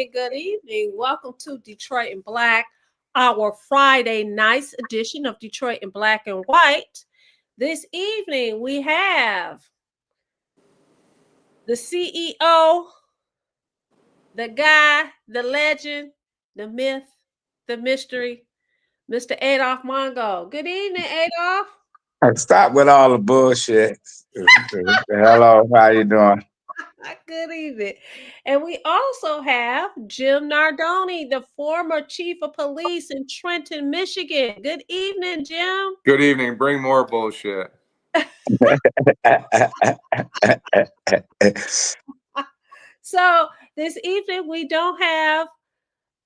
evening. Good evening. Welcome to Detroit in Black, our Friday night's edition of Detroit in Black and White. This evening we have the CEO, the guy, the legend, the myth, the mystery, Mr. Adolph Mongo. Good evening, Adolph. Stop with all the bullshit. Hello, how you doing? Good evening. And we also have Jim Nardone, the former chief of police in Trenton, Michigan. Good evening, Jim. Good evening. Bring more bullshit. So this evening we don't have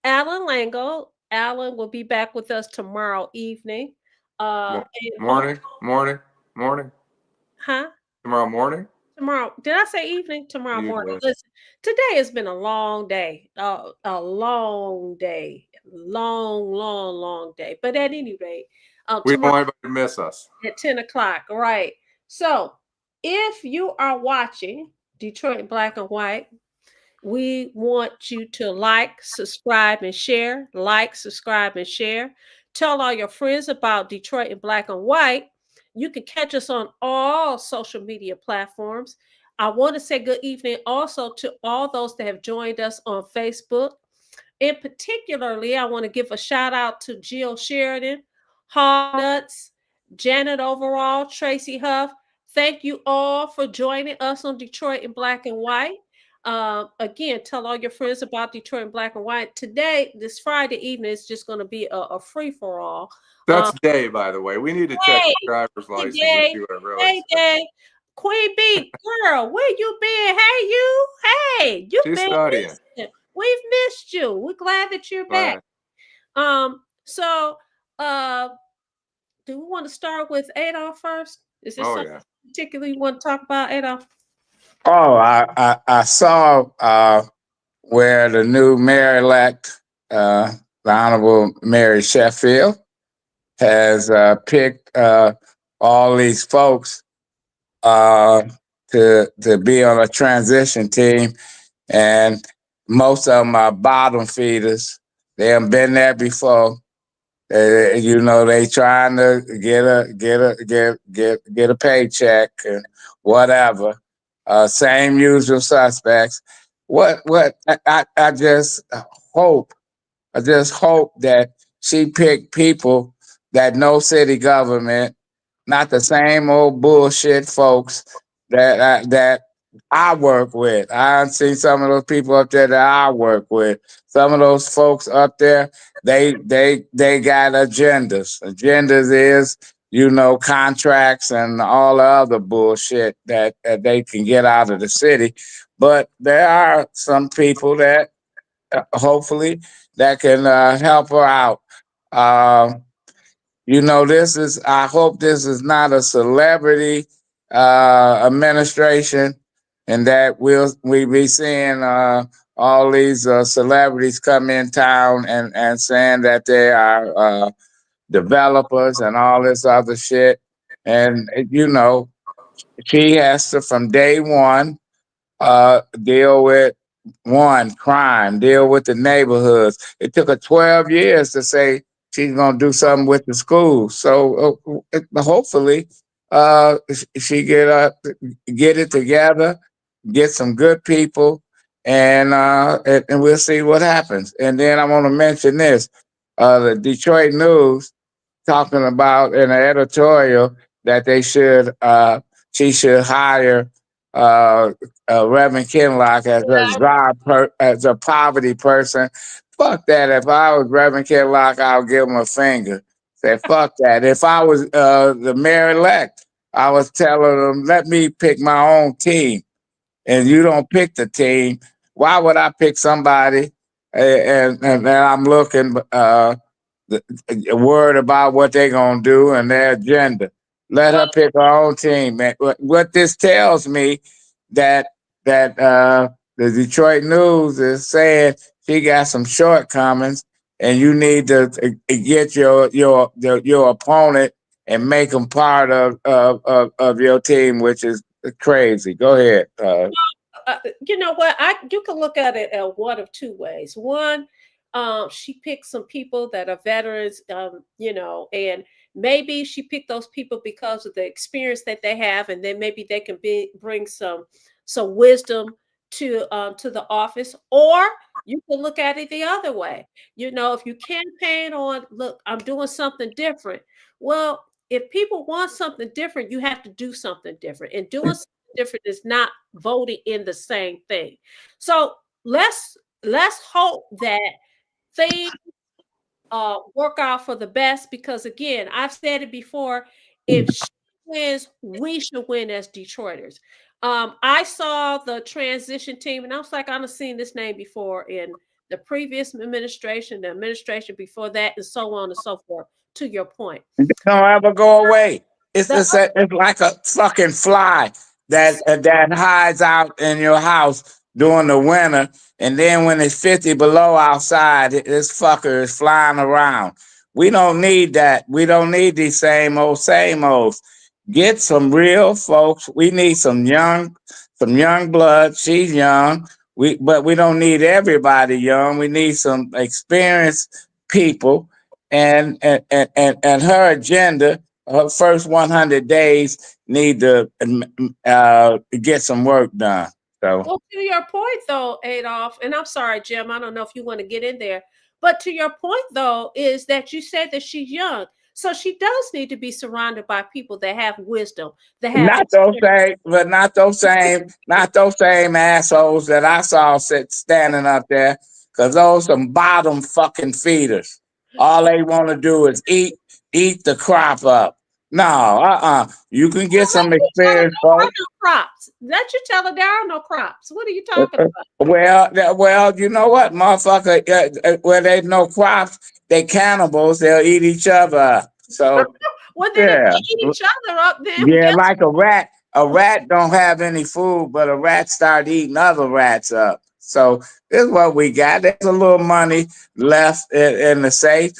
Allan Lengel. Allan will be back with us tomorrow evening. Morning. Huh? Tomorrow morning? Tomorrow. Did I say evening? Tomorrow morning. Listen, today has been a long day. A long day. Long day. But at any rate, we don't want anybody to miss us. At 10 o'clock. Right. So if you are watching Detroit Black and White, we want you to like, subscribe, and share. Like, subscribe, and share. Tell all your friends about Detroit in Black and White. You can catch us on all social media platforms. I want to say good evening also to all those that have joined us on Facebook. In particularly, I want to give a shout out to Jill Sheridan, Hall Nuts, Janet Overall, Tracy Huff. Thank you all for joining us on Detroit in Black and White. Again, tell all your friends about Detroit in Black and White. Today, this Friday evening, is just going to be a free-for-all. That's Day, by the way. We need to check the driver's license and see what it really is. Queen B, girl, where you been? Hey, you. Hey, you She's been studying. Missing. We've missed you. We're glad that you're back. So, do we want to start with Adolph first? Is there something particularly you want to talk about, Adolph? Oh, I saw where the new mayor-elect, the Honorable Mary Sheffield, has picked all these folks to be on a transition team, and most of them are bottom feeders. They haven't been there before. They trying to get a paycheck and whatever. Same usual suspects. I just hope that she picked people that know city government, not the same old bullshit folks that I work with. I've seen some of those people up there that I work with. Some of those folks up there, they got agendas. Agendas is, contracts and all the other bullshit that they can get out of the city. But there are some people that hopefully that can help her out. I hope this is not a celebrity administration, and that we be seeing all these celebrities come in town and saying that they are developers and all this other shit. And she has to, from day one, deal with crime, deal with the neighborhoods. It took her 12 years to say she's gonna do something with the schools. So hopefully she get it together, get some good people, and we'll see what happens. And then I want to mention this: the Detroit News talking about in an editorial that she should hire Reverend Kinlock as a poverty person. Fuck that. If I was Reverend Kinlock, I'll give him a finger. Say, fuck that. If I was the mayor-elect, I was telling them, let me pick my own team. And you don't pick the team. Why would I pick somebody and I'm looking worried about what they're going to do and their agenda? Let her pick her own team. What this tells me that the Detroit News is saying she got some shortcomings, and you need to get your opponent and make them part of your team, which is crazy. Go ahead. you know what? You can look at it one of two ways. One, she picked some people that are veterans, and maybe she picked those people because of the experience that they have, and then maybe they can bring some wisdom to the office. Or you can look at it the other way. If you campaign on, look, I'm doing something different. Well, if people want something different, you have to do something different. And doing something different is not voting in the same thing. So let's hope that things work out for the best, because again, I've said it before, if she wins, we should win as Detroiters. I saw the transition team and I was like, I've seen this name before in the previous administration, the administration before that, and so on and so forth, to your point. Don't ever go away. It's The it's, a, it's like a fucking fly that hides out in your house during the winter, and then when it's 50 below outside, this fucker is flying around. We don't need that. We don't need these same olds. Get some real folks. We need some young blood. She's young. But we don't need everybody young. We need some experienced people, and her agenda, her first 100 days need to get some work done. So Well, to your point though, Adolph, and I'm sorry, Jim, I don't know if you want to get in there, but to your point though, is that you said that she's young. So she does need to be surrounded by people that have wisdom, that have not those experience. same, but not those same assholes that I saw standing up there, because those some bottom fucking feeders. All they want to do is eat the crop up. No, You can get Well, let some you tell her experienced there are folks. no crops. Let you tell her there are no crops. What are you talking about? Well, you know what, motherfucker? Where there's no crops, they cannibals. They'll eat each other up. So Well, then if yeah, they eat each other up, then yeah, guess like a rat. A rat don't have any food, but a rat start eating other rats up. So this is what we got. There's a little money left in the safe.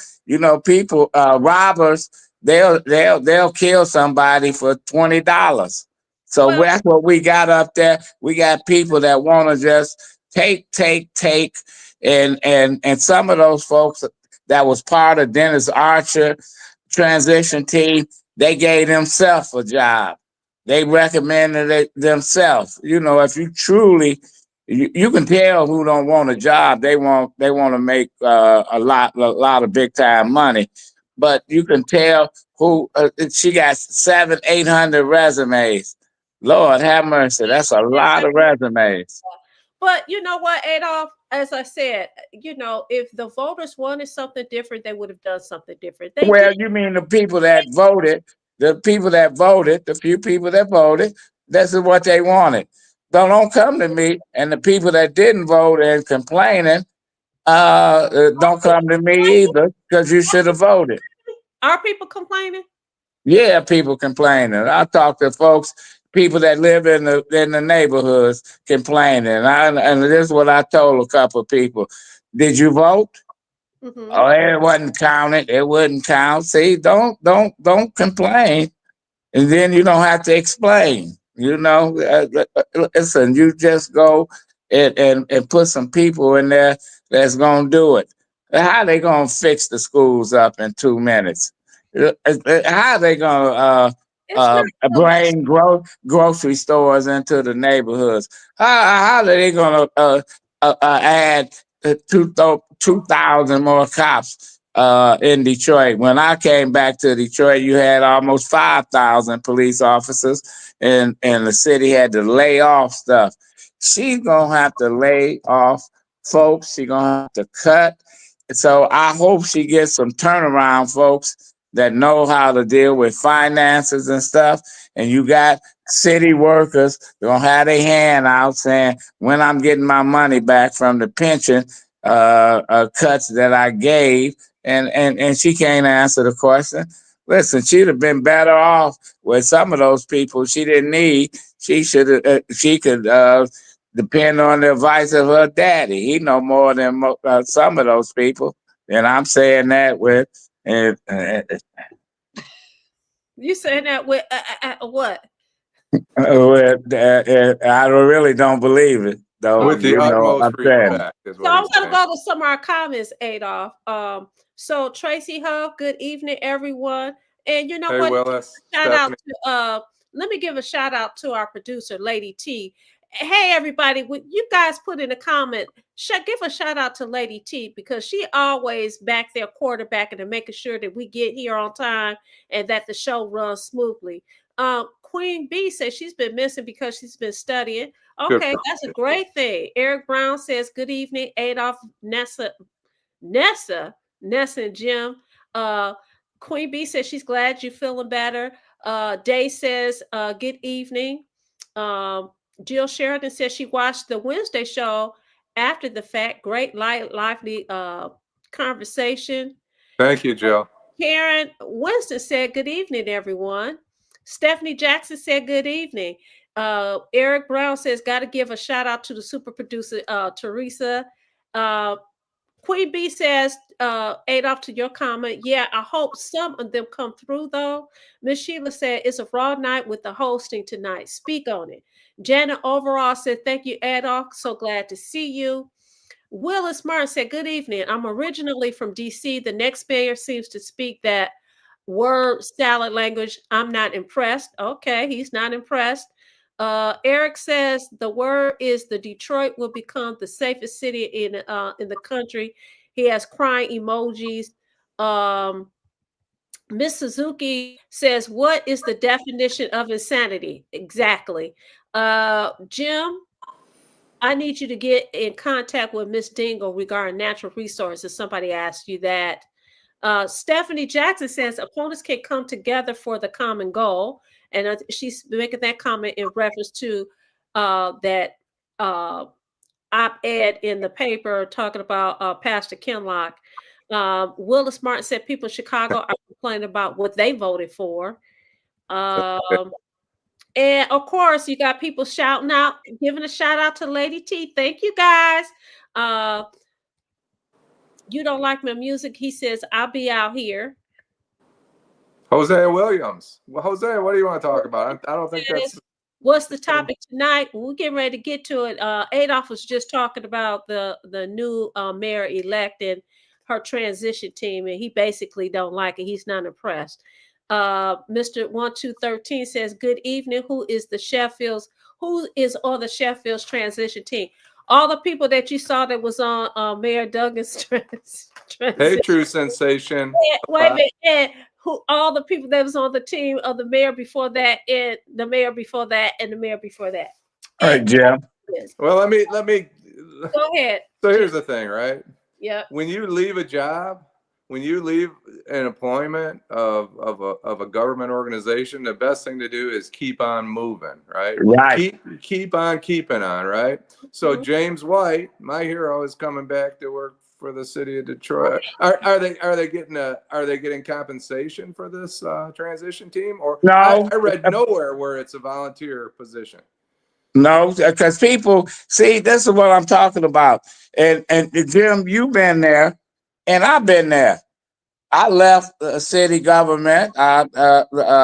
People, robbers, they'll kill somebody for $20. So well, that's what we got up there. We got people that want to just take, and some of those folks that was part of Dennis Archer transition team, they gave themselves a job. They recommended it themselves. If you truly, you can tell who don't want a job. They want to make a lot of big time money, but you can tell who. She got 700-800 resumes. Lord have mercy, that's a lot of resumes. but you know what, Adolph? As I said, if the voters wanted something different, they would have done something different. They did. Well, you mean the people that voted, the few people that voted, this is what they wanted. Don't come to me. And the people that didn't vote and complaining, don't come to me either, because you should have voted. Are people complaining? Yeah, people complaining. I talk to folks, people that live in the neighborhoods complaining. And this is what I told a couple of people. Did you vote? Hmm. Oh, it wasn't counted. It wouldn't count. See, don't complain, and then you don't have to explain. Listen, you just go and put some people in there that's gonna do it. How they gonna fix the schools up in 2 minutes? How they gonna It's not really. bring grocery stores into the neighborhoods? How are they gonna add 2,000 more cops in Detroit? When I came back to Detroit, you had almost 5,000 police officers, and the city had to lay off stuff. She's gonna have to lay off folks. She's gonna have to cut. So I hope she gets some turnaround folks that know how to deal with finances and stuff. And you got city workers gonna have their hand out saying, when I'm getting my money back from the pension cuts that I gave, and she can't answer the question. Listen, she'd have been better off with some of those people she didn't need. She could depend on the advice of her daddy. He know more than some of those people, and I'm saying that with. And You saying that with what? I really don't believe it, though. With the You know, utmost I'm saying. respect, is So what I'm he's gonna saying. go to some of our comments, Adolph. So Tracy Huff, good evening, everyone. And you know Hey, what? Willis, Shout out Stephanie. to let me give a shout out to our producer, Lady T. Hey everybody, when you guys put in a comment, give a shout out to Lady T because she always back there quarterbacking and making sure that we get here on time and that the show runs smoothly. Queen B says she's been missing because she's been studying. Good Okay, for that's a you. great thing. Eric Brown says, good evening, Adolph, Nessa and Jim. Uh, Queen B says she's glad you're feeling better. Day says, good evening. Um, Jill Sheridan says she watched the Wednesday show after the fact. Great, lively conversation. Thank you, Jill. Karen Winston said, good evening, everyone. Stephanie Jackson said, good evening. Eric Brown says, got to give a shout out to the super producer, Teresa. Uh, Queen B says, Adolph, to your comment, yeah, I hope some of them come through, though. Miss Sheila said, it's a raw night with the hosting tonight. Speak on it. Janet Overall said, thank you, Adolph. So glad to see you. Willis Martin said, good evening. I'm originally from DC. The next mayor seems to speak that word salad language. I'm not impressed. Okay, he's not impressed. Eric says the word is the Detroit will become the safest city in the country. He has crying emojis. Miss Suzuki says, what is the definition of insanity? Exactly. Jim, I need you to get in contact with Miss Dingle regarding natural resources. Somebody asked you that. Stephanie Jackson says opponents can come together for the common goal. And she's making that comment in reference to that op-ed in the paper talking about Pastor Kinlock. Willis Martin said people in Chicago are complaining about what they voted for. Um, and of course, you got people shouting out, giving a shout out to Lady T. Thank you guys. Uh, you don't like my music? He says, I'll be out here. Hosea Williams. Well, Hosea, what do you want to talk about? I don't think that's. What's the topic tonight? We're getting ready to get to it. Adolph was just talking about the new mayor elect and her transition team, and he basically don't like it. He's not impressed. Mr. 1213 says, good evening. Who is on the Sheffield's transition team? All the people that you saw that was on Mayor Duggan's transition. Hey, true sensation. Wait a minute. And who all the people that was on the team of the mayor before that, and the mayor before that, and the mayor before that. All right, Jim. Well, let me. Go ahead. So here's the thing, right? Yeah. When you leave a job, when you leave an employment of a government organization, the best thing to do is keep on moving, right? Right. Keep on keeping on, right? So James White, my hero, is coming back to work for the city of Detroit. Are they getting compensation for this transition team? Or No. I read nowhere where it's a volunteer position. No, because people see this is what I'm talking about. And Jim, you've been there, and I've been there. I left the city government. I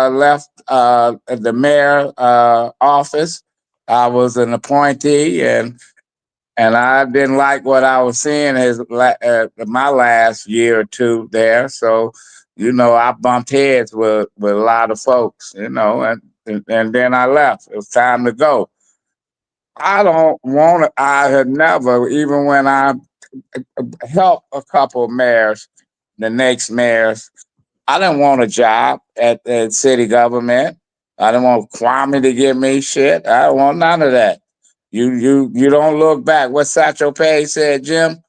left the mayor office. I was an appointee, and I didn't like what I was seeing my last year or two there. So, I bumped heads with a lot of folks. And then I left. It was time to go. I don't want to. I had never, even when I helped a couple of mayors, the next mayors, I didn't want a job at city government. I didn't want Kwame to give me shit. I don't want none of that. You don't look back. What Satchel Paige said, Jim?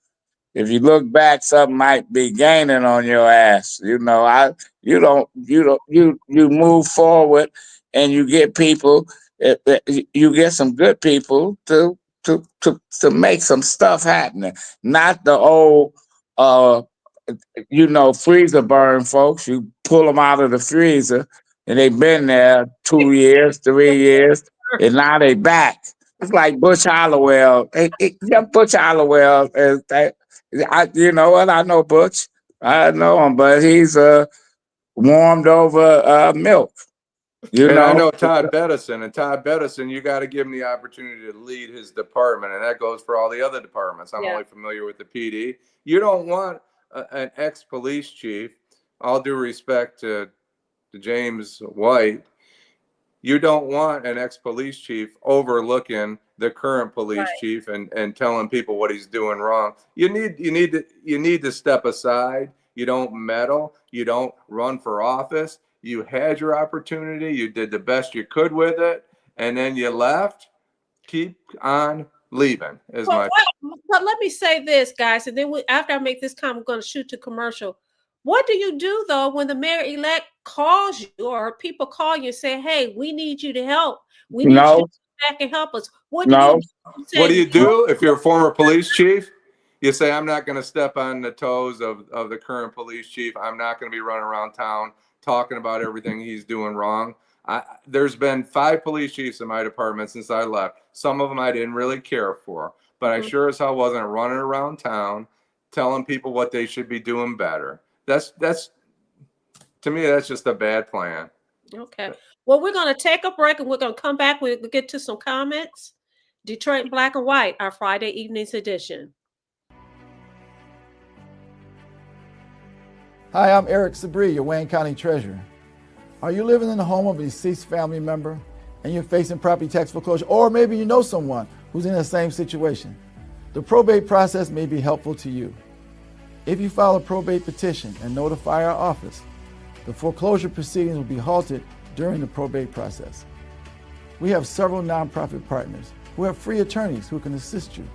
If you look back, something might be gaining on your ass. You move forward and you get people. You get some good people to make some stuff happening. Not the old freezer burn folks. You pull them out of the freezer and they've been there 2 years, 3 years, and now they back. It's like Butch Hollowell. Butch Hollowell is you know what? I know Butch. I know him, but he's warmed over milk. You And I know, know Todd Bettison, you got to give him the opportunity to lead his department. And that goes for all the other departments. I'm only familiar with the PD. You don't want an ex-police chief, all due respect to James White, you don't want an ex-police chief overlooking the current police chief and telling people what he's doing wrong. You need to step aside. You don't meddle. You don't run for office. You had your opportunity. You did the best you could with it, and then you left. Keep on leaving. But let me say this, guys, and then after I make this comment, I'm going to shoot to commercial. What do you do, though, when the mayor-elect calls you or people call you and say, hey, we need you to help. We need you to come back and help us. What do you do? What do you do if you're a former police chief? You say, I'm not going to step on the toes of the current police chief. I'm not going to be running around town talking about everything he's doing wrong. There's been 5 police chiefs in my department since I left. Some of them I didn't really care for, but I sure as hell wasn't running around town telling people what they should be doing better. That's to me, that's just a bad plan. Okay. Well, we're going to take a break and we're going to come back. We'll get to some comments. Detroit Black and White, our Friday evening's edition. Hi, I'm Eric Sabri, your Wayne County Treasurer. Are you living in the home of a deceased family member and you're facing property tax foreclosure, or maybe you know someone who's in the same situation? The probate process may be helpful to you. If you file a probate petition and notify our office, the foreclosure proceedings will be halted during the probate process. We have several nonprofit partners who have free attorneys who can assist you.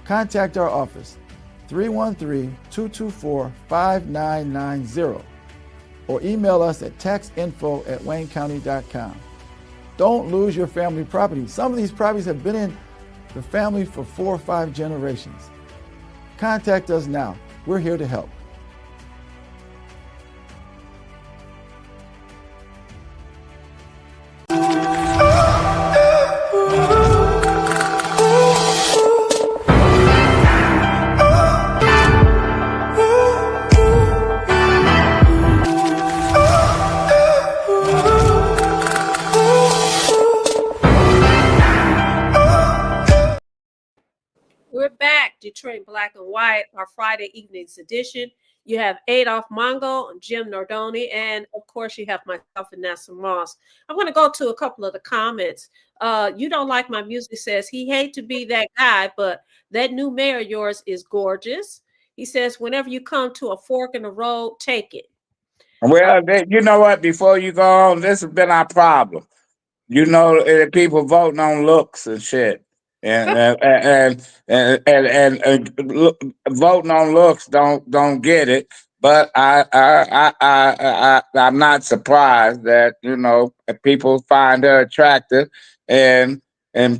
Contact our office, 313-224-5990, or email us at taxinfo@waynecounty.com. Don't lose your family property. Some of these properties have been in the family for 4 or 5 generations. Contact us now. We're here to help. We're back, Detroit Black and White, our Friday evening's edition. You have Adolph Mongo and Jim Nardone, and of course you have myself, Vanessa Moss. I'm going to go to a couple of the comments. You don't like my music says he hate to be that guy, but that new mayor of yours is gorgeous. He says, whenever you come to a fork in the road, take it. Well, you know what? Before you go on, this has been our problem. You know, people voting on looks and shit, and voting on looks don't get it. But I'm not surprised that people find her attractive, and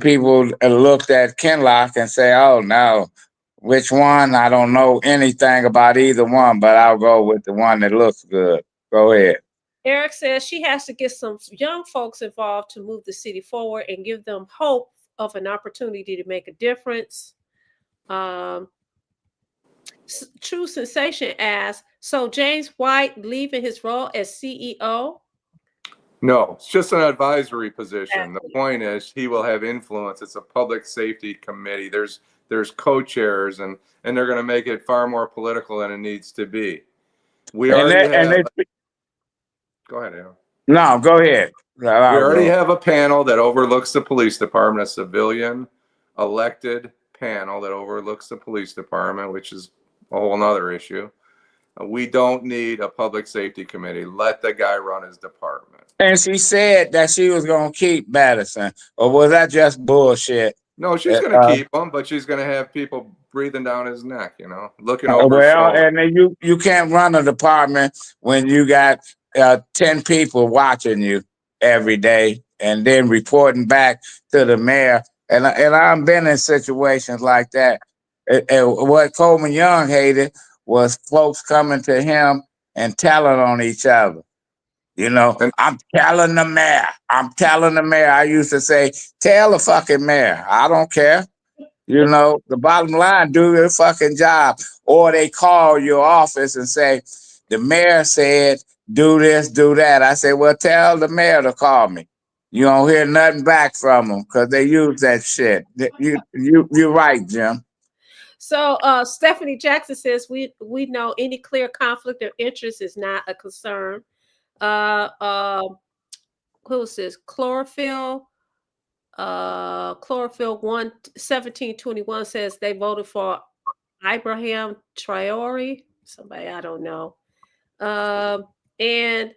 people looked at Kinlock and say, "Oh no, which one? I don't know anything about either one, but I'll go with the one that looks good." Go ahead. Eric says she has to get some young folks involved to move the city forward and give them hope of an opportunity to make a difference. True Sensation asks, so James White leaving his role as CEO? No, it's just an advisory position. The point is he will have influence. It's a public safety committee. There's co-chairs, and they're going to make it far more political than it needs to be. We already have. Go ahead, Alan. No, go ahead. We already have a panel that overlooks the police department, a civilian elected panel that overlooks the police department, which is a whole nother issue. We don't need a public safety committee. Let the guy run his department. And she said that she was going to keep Madison, or was that just bullshit? No, she's going to keep him, but she's going to have people breathing down his neck, looking over his shoulder. And then you can't run a department when you got 10 people watching you every day and then reporting back to the mayor. And I've been in situations like that. What Coleman Young hated was folks coming to him and telling on each other. I'm telling the mayor. I'm telling the mayor. I used to say, tell the fucking mayor. I don't care. The bottom line, do your fucking job. Or they call your office and say, the mayor said do this, do that. I said, well, tell the mayor to call me. You don't hear nothing back from them because they use that shit. You're right, Jim. So Stephanie Jackson says we know any clear conflict of interest is not a concern. Uh, uh, who is this? Chlorophyll 11721 says they voted for Ibrahim Traore, somebody I don't know. And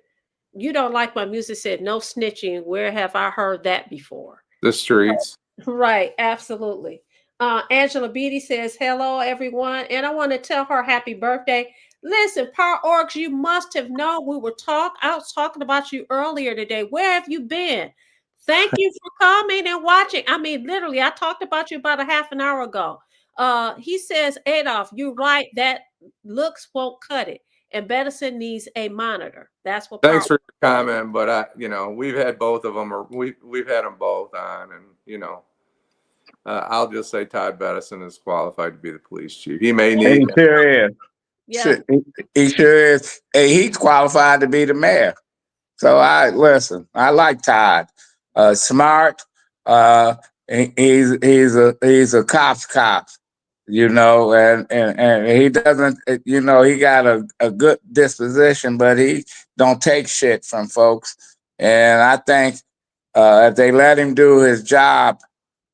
you don't like my music said no snitching. Where have I heard that before? The streets. Right, absolutely. Angela Beatty says, hello, everyone. And I want to tell her happy birthday. Listen, Power Orgs, you must have known I was talking about you earlier today. Where have you been? Thank you for coming and watching. I mean, literally, I talked about you about a half an hour ago. He says, Adolph, you're right. That looks won't cut it. And Bedison needs a monitor. That's what. Thanks for your comment, but we've had both of them, or we've had them both on, and I'll just say Todd Bedison is qualified to be the police chief. He may need. He sure is. Yeah. He sure is. Hey, he's qualified to be the mayor. So I like Todd. Smart. He's a cop's cop. And he doesn't, he got a good disposition, but he don't take shit from folks. And I think if they let him do his job,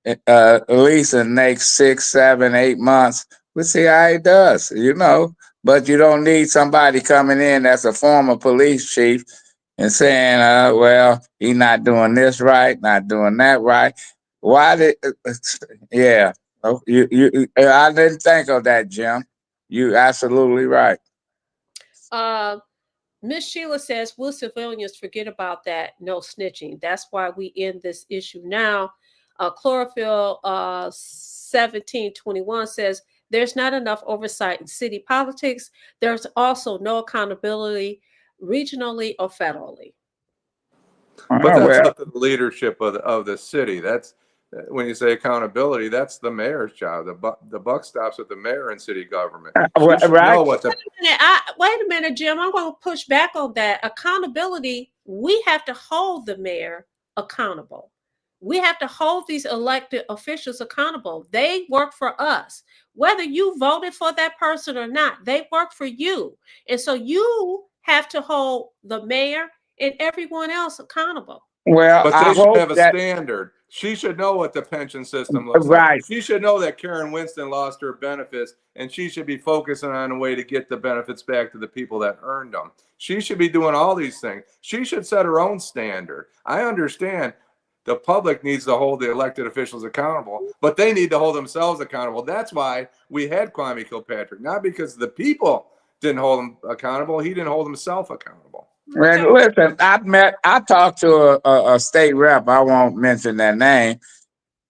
at least in the next 6, 7, 8 months, we'll see how he does, But you don't need somebody coming in that's a former police chief and saying, well, he's not doing this right, not doing that right. Yeah. Oh, I didn't think of that, Jim. You absolutely right. Miss Sheila says, will civilians forget about that? No snitching. That's why we end this issue now. Chlorophyll 1721 says, there's not enough oversight in city politics. There's also no accountability regionally or federally. But that's up to the leadership of the city. That's when you say accountability, that's the mayor's job. The buck stops with the mayor and city government. Right. Wait a minute, Jim. I'm going to push back on that. Accountability, we have to hold the mayor accountable. We have to hold these elected officials accountable. They work for us. Whether you voted for that person or not, they work for you. And so you have to hold the mayor and everyone else accountable. Well, but they should have a standard. She should know what the pension system looks like. She should know that Karen Winston lost her benefits, and she should be focusing on a way to get the benefits back to the people that earned them. She should be doing all these things. She should set her own standard. I understand the public needs to hold the elected officials accountable, but they need to hold themselves accountable. That's why we had Kwame Kilpatrick, not because the people didn't hold him accountable. He didn't hold himself accountable. And listen, I talked to a state rep. I won't mention their name,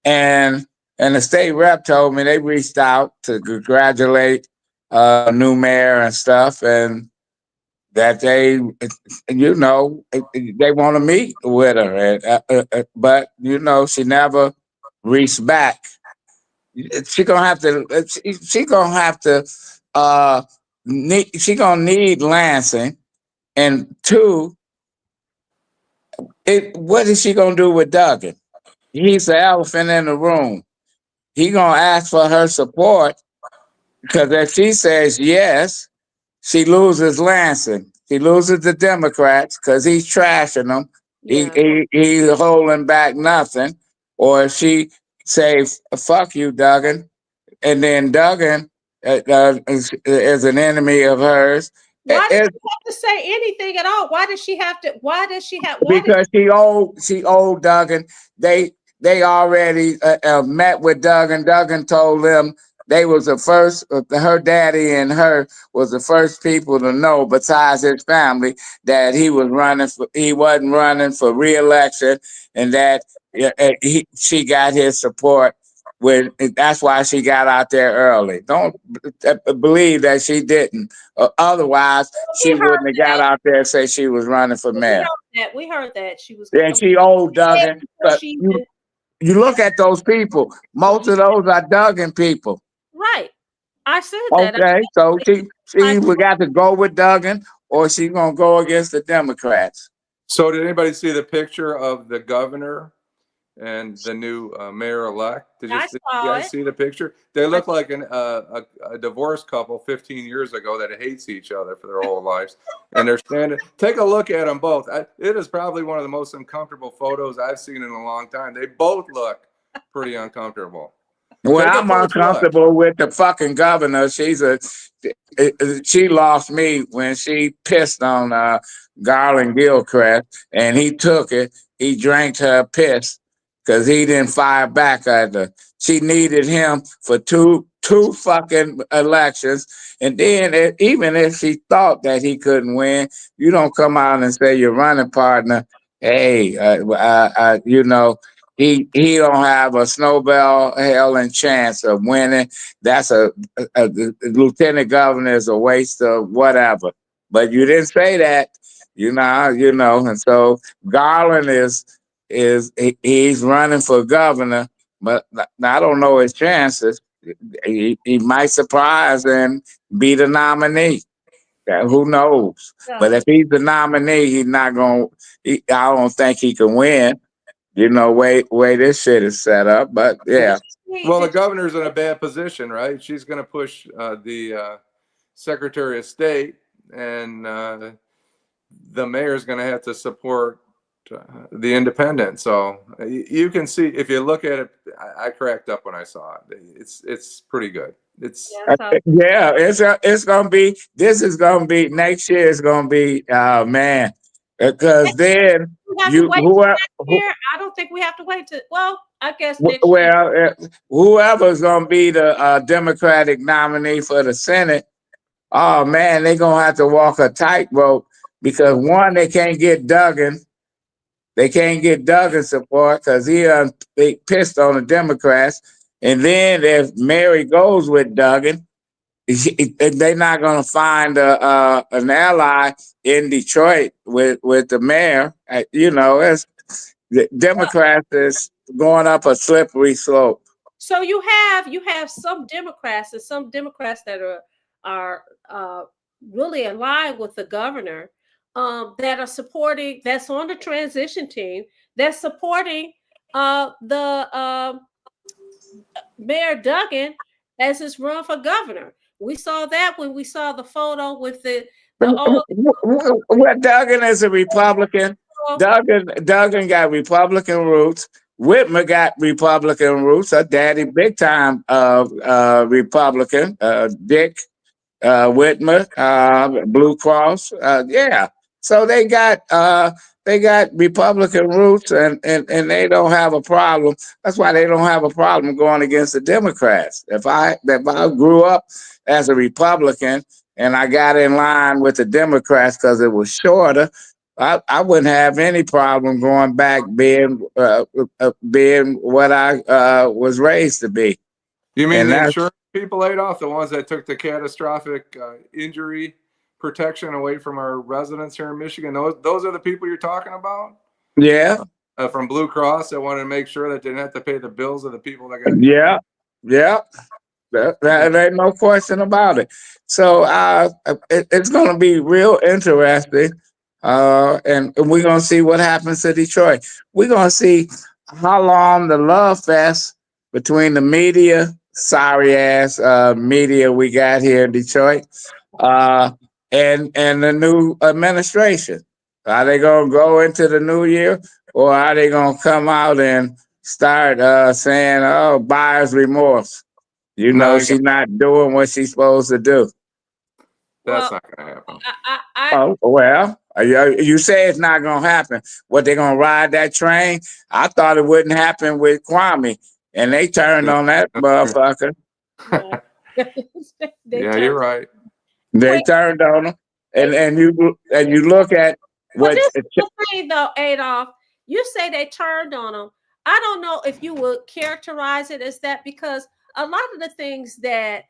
and the state rep told me they reached out to congratulate new mayor and stuff, and that they want to meet with her, but she never reached back. She gonna have to need Lansing. And 2, what is she gonna do with Duggan? He's the elephant in the room. He gonna ask for her support because if she says yes, she loses Lansing. She loses the Democrats because he's trashing them. Yeah. He's holding back nothing. Or if she says "fuck you, Duggan," and then Duggan is an enemy of hers. Why does she have to say anything at all? Why does she have? Because she owed Duggan. They already met with Duggan. Duggan told them they was the first. Her daddy and her was the first people to know, besides his family, that he wasn't running for re-election, and that she got his support. That's why she got out there early. Don't believe that she didn't. Otherwise, she wouldn't have got out there and say she was running for mayor. We heard that she was. And she owed Duggan. But you look at those people. Most of those are Duggan people. Right. I said that. Okay, so she got to go with Duggan or she's gonna go against the Democrats. So did anybody see the picture of the governor and the new mayor-elect? Did you I saw guys it. see the picture? They look like a divorced couple 15 years ago that hates each other for their whole lives. And they're standing. Take a look at them both. It is probably one of the most uncomfortable photos I've seen in a long time. They both look pretty uncomfortable. Well, Take a I'm close look. uncomfortable with the fucking governor. She lost me when she pissed on Garland Gilchrist, and he took it. He drank her piss because he didn't fire back at her. She needed him for two fucking elections, and then even if she thought that he couldn't win, you don't come out and say your running partner, hey, you know. He don't have a snowball hell and chance of winning. That's a lieutenant governor is a waste of whatever. But you didn't say that, you know, and so Garland he's running for governor, but I don't know his chances. He might surprise and be the nominee. Who knows? But if he's the nominee, he's not going. I don't think he can win. You know, way this shit is set up, but yeah. Well, the governor's in a bad position, right? She's going to push the Secretary of State, and the mayor's going to have to support the independent. So you can see, if you look at it, I cracked up when I saw it. It's pretty good. It's gonna be. This is gonna be next year. Is gonna be man, because then I don't think we have to wait to. Well, I guess next year. Whoever's gonna be the Democratic nominee for the Senate, oh man, they're gonna have to walk a tightrope because one, they can't get Duggan. They can't get Duggan support because he pissed on the Democrats. And then if Mary goes with Duggan, they're not going to find an ally in Detroit with the mayor. You know, the Democrats is going up a slippery slope. So you have some Democrats and some Democrats that are really aligned with the governor, that are supporting. That's on the transition team. That's supporting the Mayor Duggan as his run for governor. We saw that when we saw the photo with Well, Duggan is a Republican. Duggan got Republican roots. Whitmer got Republican roots. Her daddy, big time Republican. Dick Whitmer, Blue Cross. Yeah. So they got Republican roots, and they don't have a problem. That's why they don't have a problem going against the Democrats. If I grew up as a Republican and I got in line with the Democrats because it was shorter, I wouldn't have any problem going back being what I was raised to be. You mean the insurance people laid off, the ones that took the catastrophic injury protection away from our residents here in Michigan? Those are the people you're talking about? Yeah. From Blue Cross that wanted to make sure that they didn't have to pay the bills of the people that got. Yeah. There ain't no question about it. So it's going to be real interesting, and we're going to see what happens to Detroit. We're going to see how long the love fest between the media, sorry ass media we got here in Detroit, and the new administration. Are they gonna go into the new year, or are they gonna come out and start saying, "Oh, buyer's remorse"? You know, she's not doing what she's supposed to do. That's not gonna happen. Oh well, you say it's not gonna happen. What, they gonna ride that train? I thought it wouldn't happen with Kwame, and they turned on that motherfucker. Yeah, you're right. They turned on him, and you look at what. This is the thing, though, Adolph. You say they turned on him. I don't know if you would characterize it as that, because a lot of the things that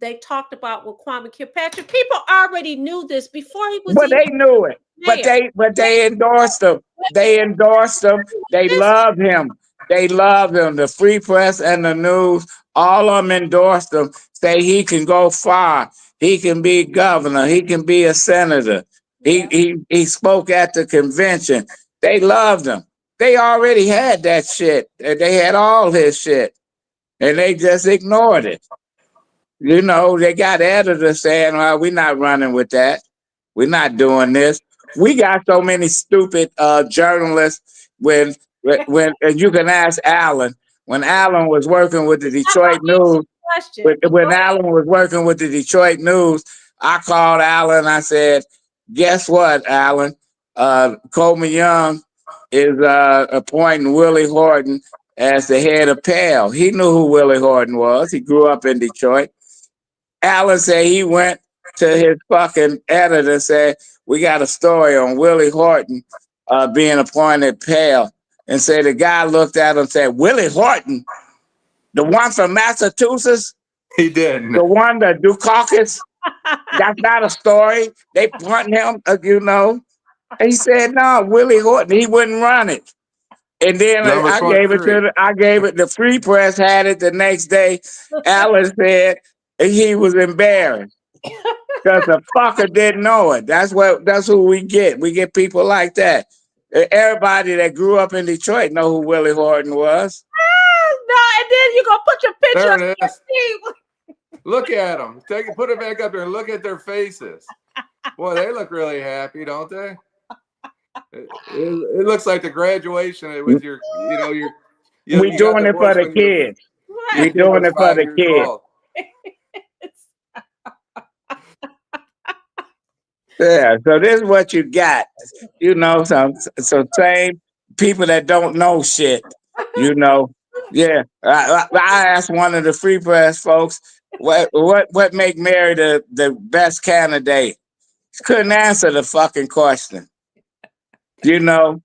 they talked about with Kwame Kilpatrick, people already knew this before he was. But they knew it. But they endorsed him. They endorsed him. They loved him. They love him. The Free Press and the news, all of them endorsed him. Say he can go far. He can be governor. He can be a senator. Yeah. He spoke at the convention. They loved him. They already had that shit. They had all his shit, and they just ignored it. You know, they got editors saying, "Well, we're not running with that. We're not doing this." We got so many stupid journalists. And you can ask Allan when Allan was working with the I'm gonna Detroit answer News. the question. When Allan was working with the Detroit News, I called Allan. I said, "Guess what, Allan? Coleman Young is appointing Willie Horton as the head of PAL." He knew who Willie Horton was. He grew up in Detroit. Allan said he went to his fucking editor and said, "We got a story on Willie Horton being appointed PAL." And said the guy looked at him and said, "Willie Horton, the one from Massachusetts, He did. the one that do caucus, that's not a story. They want him, you know." And he said, "No, Willie Horton, he wouldn't run it." And then Number I gave it 23. the Free Press had it the next day. Allan said he was embarrassed because the fucker didn't know it. That's who we get. We get people like that. Everybody that grew up in Detroit know who Willie Horton was. No, and then you're gonna put your picture There up it is. there. Look at them. Put it back up there and look at their faces. Boy, they look really happy, don't they? It looks like the graduation with your, We doing it for the kids. We doing it for the kids. Yeah, so this is what you got. You know, some same people that don't know shit. You know, yeah. I asked one of the Free Press folks, what make Mary the best candidate? Couldn't answer the fucking question. You know,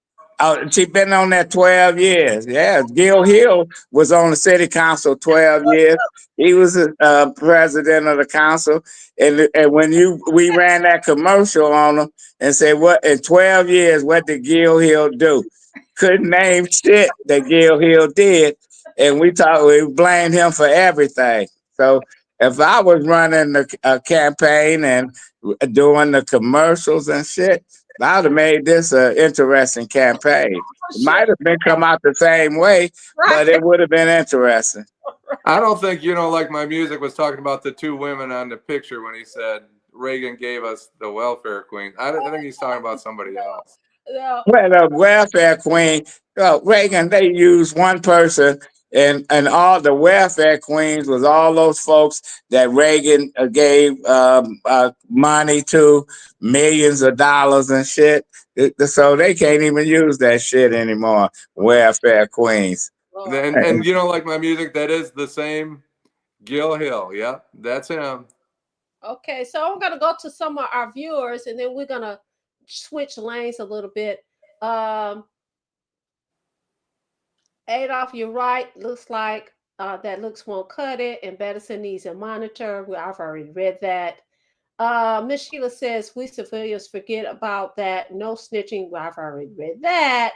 she been on there 12 years. Yeah, Gil Hill was on the city council 12 years. He was president of the council. And when we ran that commercial on him and said, "What in 12 years, what did Gil Hill do?" Couldn't name shit that Gil Hill did. And we blamed him for everything. So if I was running a campaign and doing the commercials and shit, I would have made this an interesting campaign. It might have been come out the same way, but it would have been interesting. I don't think like my music was talking about the two women on the picture when he said Reagan gave us the welfare queen. I think he's talking about somebody else. No. Well, the welfare queen, Reagan, they used one person, and all the welfare queens was all those folks that Reagan gave money to, millions of dollars and shit. So they can't even use that shit anymore. Welfare queens. And like my music, that is the same Gil Hill. Yeah, that's him. Okay, so I'm gonna go to some of our viewers, and then we're gonna switch lanes a little bit. Adolph, you're right. Looks like that looks won't cut it, and Bedison needs a monitor. Well, I've already read that. Miss Sheila says we civilians forget about that. No snitching. Well, I've already read that.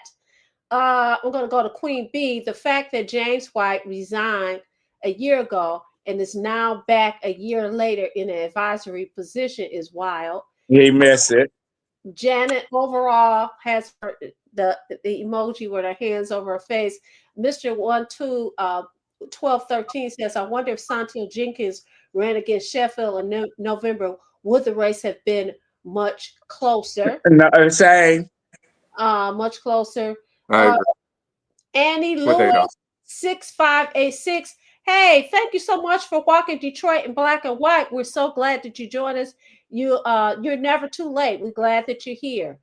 I'm going to go to Queen B. The fact that James White resigned a year ago and is now back a year later in an advisory position is wild. He missed it. Janet overall has the emoji with her hands over her face. Mr. 1213 says, I wonder if Santil Jenkins ran against Sheffield in November, would the race have been much closer? No, same. Much closer. I agree. Annie Lewis 6586. Hey, thank you so much for walking Detroit in black and white. We're so glad that you joined us. You're never too late. We're glad that you're here.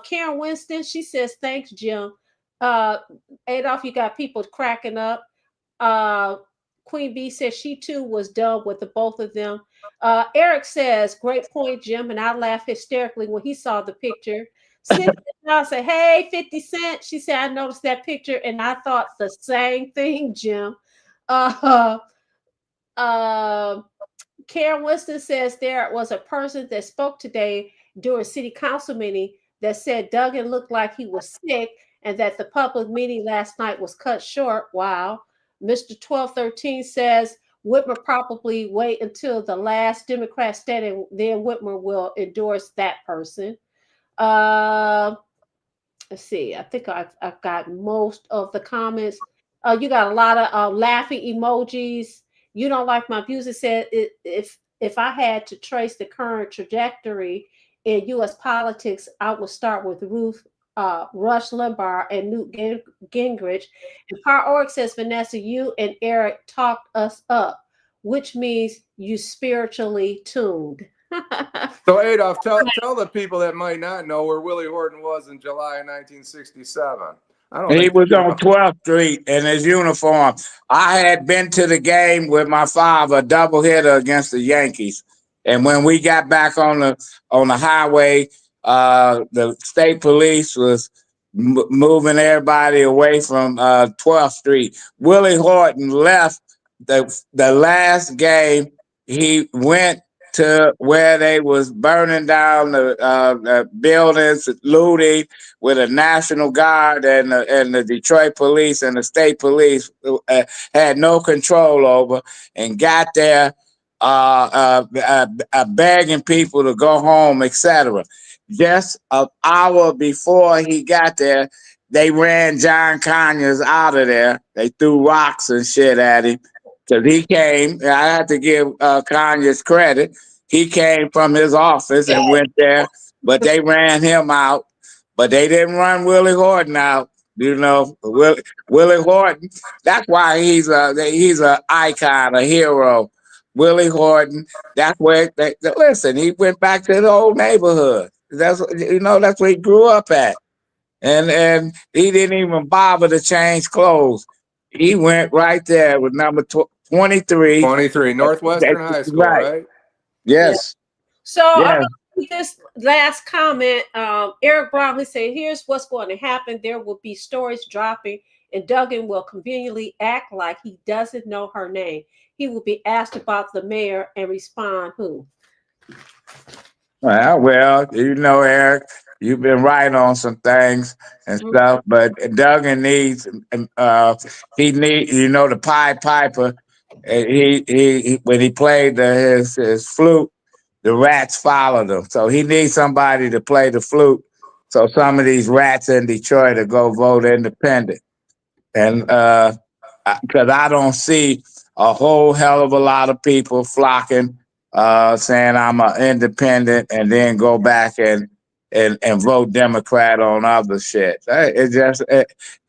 Karen Winston, she says, thanks, Jim. Adolph, you got people cracking up. Queen B says she too was done with the both of them. Eric says, great point, Jim. And I laughed hysterically when he saw the picture. Cynthia said, hey, 50 Cent. She said, I noticed that picture and I thought the same thing, Jim. Karen Winston says there was a person that spoke today during city council meeting that said Duggan looked like he was sick and that the public meeting last night was cut short. Wow. Mr. 1213 says, Whitmer probably wait until the last Democrat standing, then Whitmer will endorse that person. Let's see. I think I've got most of the comments. You got a lot of laughing emojis. You don't like my views. It said if I had to trace the current trajectory in U.S. politics, I would start with Rush Limbaugh and Newt Gingrich. And Par Org says, Vanessa, you and Eric talked us up, which means you spiritually tuned. So Adolph, tell the people that might not know where Willie Horton was in July of 1967. I don't He think was you on know. 12th Street in his uniform. I had been to the game with my father, a doubleheader against the Yankees. And when we got back on the highway, the state police was moving everybody away from 12th Street. Willie Horton left the last game. He went to where they was burning down the buildings, looting, with a National Guard and the Detroit police and the state police had no control over, and got there begging people to go home, etc. Just an hour before he got there, they ran John Conyers out of there. They threw rocks and shit at him. Because he came, I have to give Conyers credit. He came from his office and went there, but they ran him out. But they didn't run Willie Horton out. You know, Willie Horton. That's why he's a icon, a hero. Willie Horton. That's where listen. He went back to the old neighborhood. That's where he grew up at, and he didn't even bother to change clothes. He went right there with number 23. 23, Northwestern High School, right? Yes. So yes. This last comment, Eric Brown, he said, here's what's going to happen. There will be stories dropping, and Duggan will conveniently act like he doesn't know her name. He will be asked about the mayor and respond, who? Well, Eric, you've been right on some things and stuff, but Duggan needs, he needs, the Pied Piper. He when he played his flute, the rats followed him. So he needs somebody to play the flute. So some of these rats in Detroit will go vote independent. And because I don't see a whole hell of a lot of people flocking, saying I'm an independent and then go back and vote Democrat on other shit. It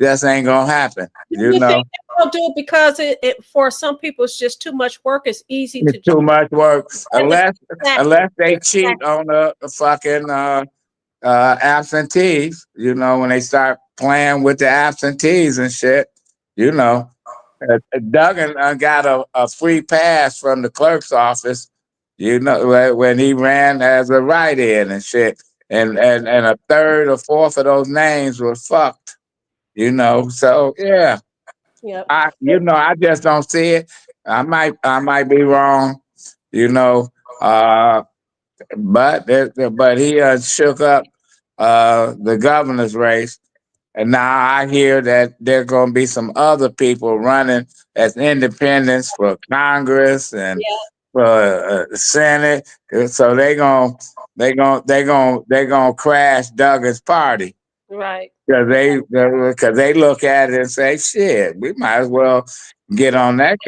just ain't gonna happen. You think they'll do it because it for some people it's just too much work. It's easy to too much work unless they cheat on the fucking absentees. When they start playing with the absentees and shit. Duggan got a free pass from the clerk's office. When he ran as a write-in and shit, and a third or fourth of those names were fucked. So yeah. Yep. I just don't see it. I might be wrong, but he shook up the governor's race, and now I hear that there are going to be some other people running as independents for Congress and for the Senate. So they gonna crash Duggan's party. Right. Because they look at it and say, shit, we might as well get on that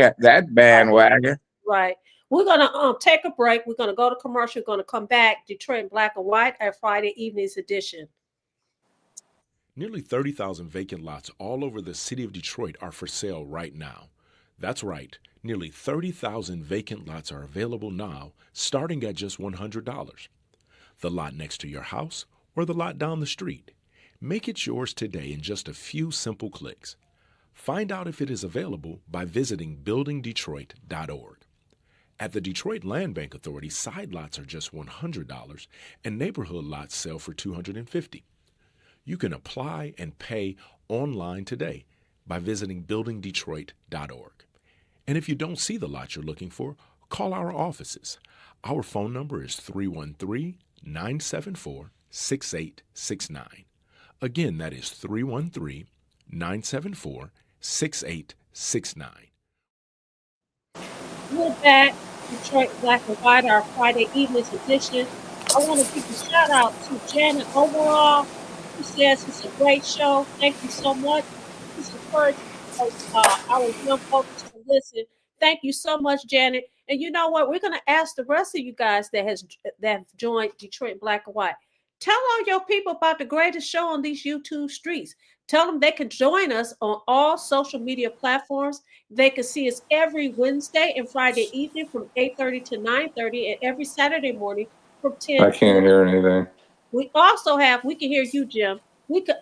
bandwagon. Right. We're gonna take a break. We're gonna go to commercial. We're gonna come back. Detroit Black and White, our Friday evening's edition. Nearly 30,000 vacant lots all over the city of Detroit are for sale right now. That's right. Nearly 30,000 vacant lots are available now, starting at just $100. The lot next to your house or the lot down the street. Make it yours today in just a few simple clicks. Find out if it is available by visiting buildingdetroit.org. At the Detroit Land Bank Authority, side lots are just $100 and neighborhood lots sell for $250. You can apply and pay online today by visiting buildingdetroit.org. And if you don't see the lot you're looking for, call our offices. Our phone number is 313-974-6869. Again, that is 313-974-6869. We're back, Detroit Black and White, our Friday evenings edition. I want to give a shout out to Janet overall. She says it's a great show. Thank you so much. She's encouraging our young folks to listen. Thank you so much, Janet. And you know what? We're going to ask the rest of you guys that have joined Detroit Black and White. Tell all your people about the greatest show on these YouTube streets. Tell them they can join us on all social media platforms. They can see us every Wednesday and Friday evening from 8:30 to 9:30, and every Saturday morning from 10 I to can't 11. hear anything. We can hear you, Jim. You can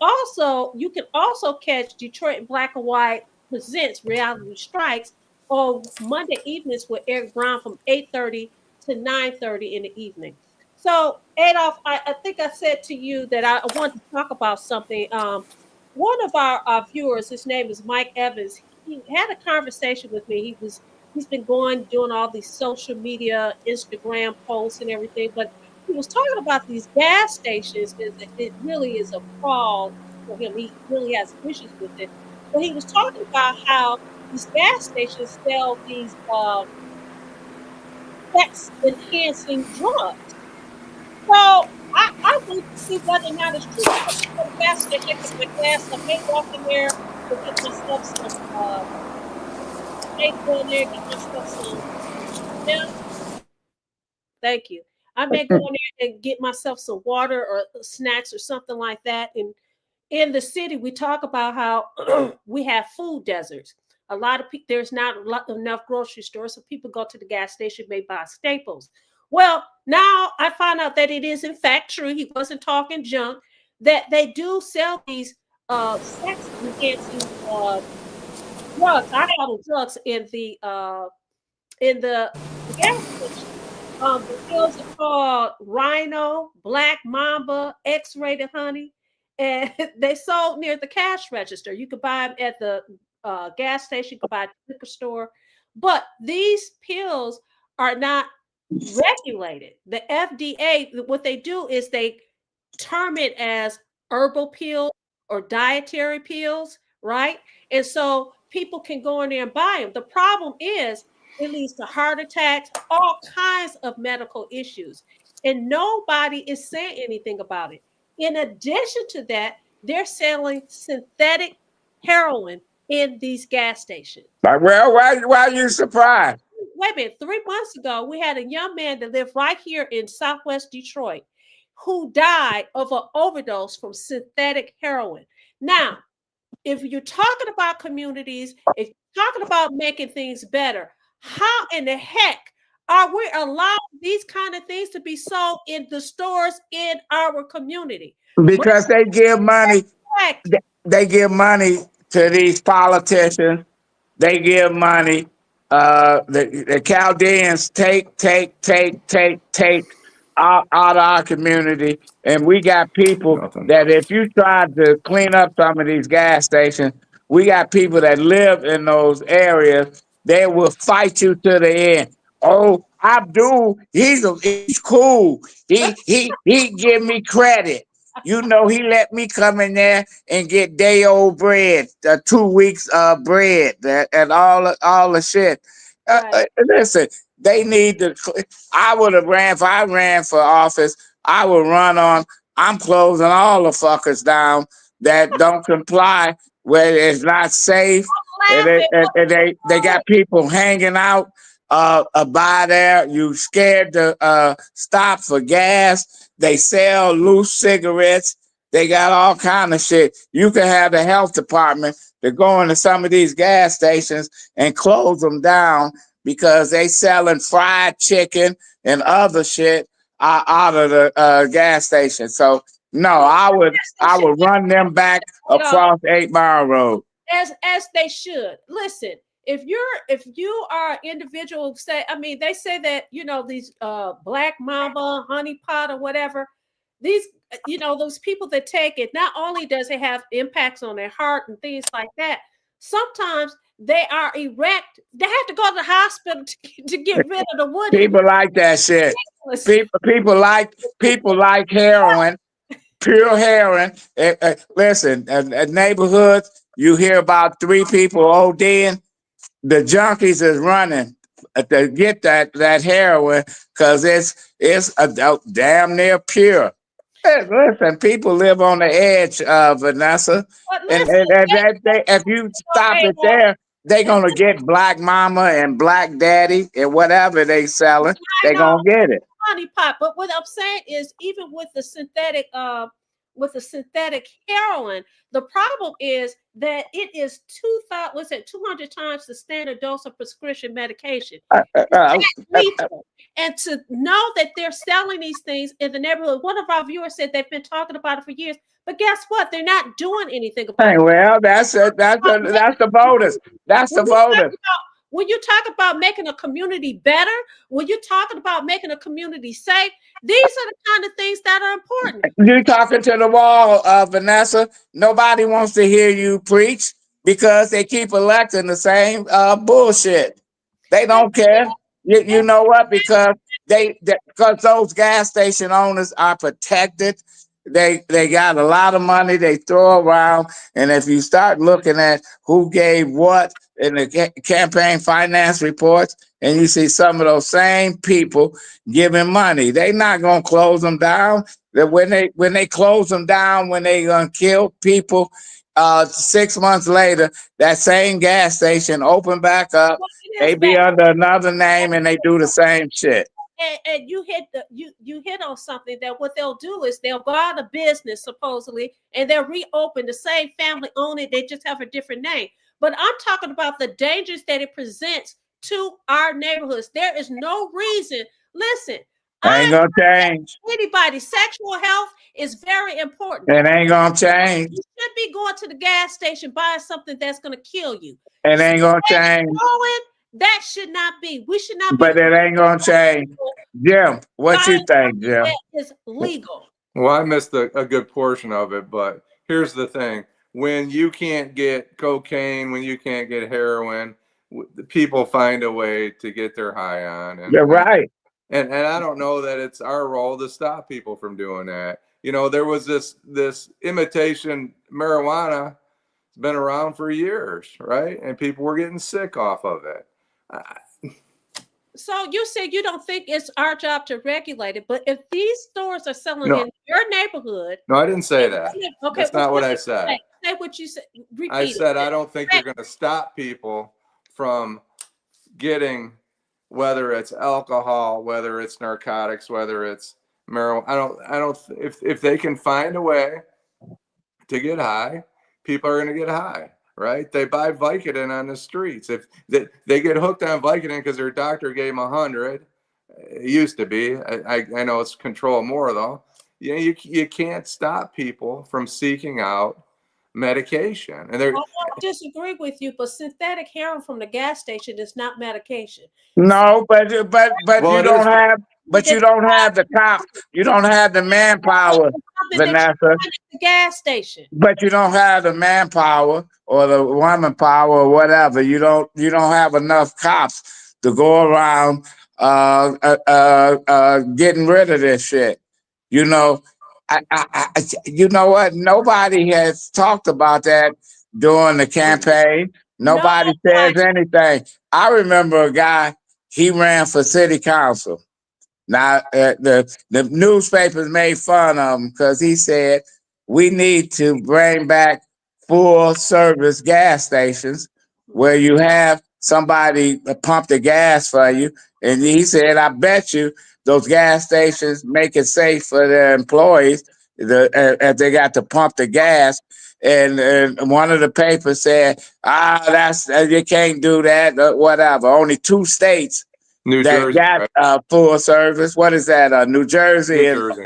also catch Detroit Black and White presents Reality Strikes on Monday evenings with Eric Brown from 8:30 to 9:30 in the evening. So, Adolph, I think I said to you that I wanted to talk about something. One of our viewers, his name is Mike Evans, he had a conversation with me. He's been doing all these social media, Instagram posts and everything, but he was talking about these gas stations. It really is a fraud for him. He really has issues with it. But he was talking about how these gas stations sell these sex enhancing drugs. So I want to see whether or not it's true. I went to the gas station, I get my gas. I may walk in there to get myself some may go in there, get myself some yeah, thank you. I may go in there and get myself some water or snacks or something like that. And in the city, we talk about how we have food deserts. A lot of people, there's not enough grocery stores, so people go to the gas station, may buy staples. Well, now I find out that it is in fact true. He wasn't talking junk. That they do sell these sex enhancing drugs. I call them drugs in the gas station. The pills are called Rhino, Black Mamba, X-rated honey, and they sold near the cash register. You could buy them at the gas station, you could buy at the liquor store, but these pills are not regulated. The FDA, what they do is they term it as herbal pills or dietary pills, right? And so people can go in there and buy them. The problem is it leads to heart attacks, all kinds of medical issues, and nobody is saying anything about it. In addition to that, they're selling synthetic heroin in these gas stations. Like, well, why are you surprised? Wait a minute, 3 months ago, we had a young man that lived right here in Southwest Detroit who died of an overdose from synthetic heroin. Now, if you're talking about communities, if you're talking about making things better, how in the heck are we allowing these kind of things to be sold in the stores in our community? Because they give money. Correct. They give money to these politicians. They give money. The Chaldeans take out of our community, and we got people Nothing. that if you try to clean up some of these gas stations, we got people that live in those areas. They will fight you to the end. Oh, Abdul, he's cool. He give me credit. You know, he let me come in there and get day old bread, 2 weeks bread, and all the shit. Right. Listen, they need to. I would have ran if I ran for office. I would run on. I'm closing all the fuckers down that don't comply, where it's not safe. And Laughing. they got people hanging out by there. You scared to stop for gas. They sell loose cigarettes. They got all kind of shit. You can have the health department to go into some of these gas stations and close them down because they selling fried chicken and other shit out of the gas station. So no, I would run them back across 8 Mile Road. As they should. Listen, if you are an individual, say, I mean, they say that these Black Mamba, honey pot, or whatever, these those people that take it, not only does it have impacts on their heart and things like that, sometimes they are erect. They have to go to the hospital to get rid of the wood. People like that shit. People like heroin, pure heroin. Listen, at neighborhoods, you hear about 3 people ODing. The junkies is running. to get that heroin because it's damn near pure. Hey, listen, people live on the edge, Vanessa, But and, listen, if you stop it Adolph, there, they gonna get black mama and black daddy and whatever they selling. I They know gonna get it. honey pot, but what I'm saying is, even with the synthetic heroin, the problem is that it is 2,000, what's it, 200 times the standard dose of prescription medication. Uh, uh, It's uh, that lethal. And to know that they're selling these things in the neighborhood, one of our viewers said they've been talking about it for years, but guess what? They're not doing anything about hey, it. well, that's it. That's the voters. That's the When you talk voters. about when you talk about making a community better, when you're talking about making a community safe, these are the kind of things that are important. You talking to the wall, Vanessa. Nobody wants to hear you preach because they keep electing the same bullshit. They And, don't care. You and know what? Because because those gas station owners are protected. They got a lot of money they throw around, and if you start looking at who gave what in the campaign finance reports, and you see some of those same people giving money, they not gonna close them down. That when they close them down, when they gonna kill people, 6 months later, that same gas station open back up. what it They is be that under another name and they do the same shit. and you hit on something that what they'll do is they'll go out of business supposedly and they'll reopen the same family own it, they just have a different name. But I'm talking about the dangers that it presents to our neighborhoods. There is no reason. Listen, Ain't I gonna change. anybody sexual health is very important. It ain't gonna change. You should be going to the gas station buying something that's going to kill you. It ain't gonna change. That should not be. We should not be But it ain't gonna change. Jim, what you buying think, Jim? that is legal. Well, I missed a good portion of it, but here's the thing. When you can't get cocaine, when you can't get heroin, the people find a way to get their high on. You're right. And I don't know that it's our role to stop people from doing that. You know, there was this imitation marijuana. It's been around for years, right? And people were getting sick off of it. So you said you don't think it's our job to regulate it, but if these stores are selling No. in your neighborhood, No, I didn't say that. okay, That's not what I said. Say what you said. Repeat I said it. I don't think you're going to stop people from getting, whether it's alcohol, whether it's narcotics, whether it's marijuana. I don't. If they can find a way to get high, people are going to get high, right? They buy Vicodin on the streets. If they get hooked on Vicodin because their doctor gave them 100, it used to be. I know it's controlled more though. You can't stop people from seeking out medication. And I don't disagree with you, but synthetic heroin from the gas station is not medication. No, but Well, you it don't is. have you don't have the cops. You don't have the manpower, Vanessa. The gas station. But you don't have the manpower or the woman power or whatever. You don't have enough cops to go around getting rid of this shit. You know, you know what? Nobody has talked about that during the campaign. Nobody says anything. I remember a guy. He ran for city council. Now the newspapers made fun of him because he said we need to bring back full service gas stations where you have somebody pump the gas for you. And he said, I bet you those gas stations make it safe for their employees if they got to pump the gas. And one of the papers said, that's you can't do that, whatever. Only 2 states New that Jersey, got right? full service. What is that? New Jersey New Jersey.